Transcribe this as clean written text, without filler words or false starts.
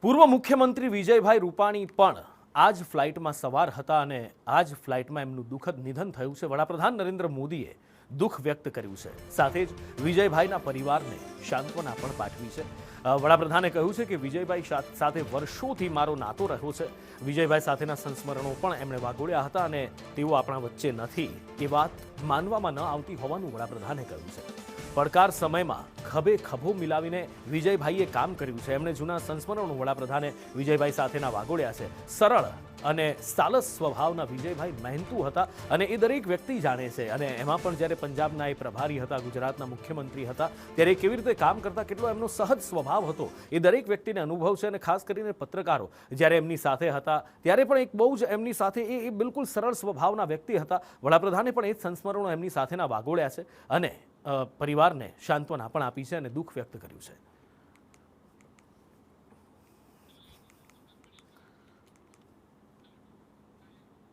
પૂર્વ મુખ્યમંત્રી વિજયભાઈ રૂપાણી પણ આ જ ફ્લાઇટમાં સવાર હતા અને આ જ ફ્લાઇટમાં એમનું દુઃખદ નિધન થયું છે। વડાપ્રધાન નરેન્દ્ર મોદીએ દુઃખ વ્યક્ત કર્યું છે, સાથે જ વિજયભાઈના પરિવારને સાંત્વના પણ પાઠવી છે। વડાપ્રધાને કહ્યું છે કે વિજયભાઈ સાથે વર્ષોથી મારો નાતો રહ્યો છે। વિજયભાઈ સાથેના સંસ્મરણો પણ એમણે વાગોળ્યા હતા અને તેઓ આપણા વચ્ચે નથી એ વાત માનવામાં ન આવતી હોવાનું વડાપ્રધાને કહ્યું છે। પડકાર સમયમાં ખભે ખભો મિલાવીને વિજયભાઈએ કામ કર્યું છે। એમણે જૂના સંસ્મરણો વડાપ્રધાને વિજયભાઈ સાથેના વાગોળ્યા છે। સરળ અને સાલસ સ્વભાવના વિજયભાઈ મહેનતુ હતા અને એ દરેક વ્યક્તિ જાણે છે। અને એમાં પણ જ્યારે પંજાબના એ પ્રભારી હતા, ગુજરાતના મુખ્યમંત્રી હતા, ત્યારે કેવી રીતે કામ કરતા, કેટલો એમનો સહજ સ્વભાવ હતો એ દરેક વ્યક્તિને અનુભવ છે। અને ખાસ કરીને પત્રકારો જ્યારે એમની સાથે હતા ત્યારે પણ એક બહુ જ એમની સાથે એ બિલકુલ સરળ સ્વભાવના વ્યક્તિ હતા। વડાપ્રધાને પણ એ જ સંસ્મરણો એમની સાથેના વાગોળ્યા છે અને પરિવારને સાંત્વના પણ આપી છે અને દુઃખ વ્યક્ત કર્યું છે।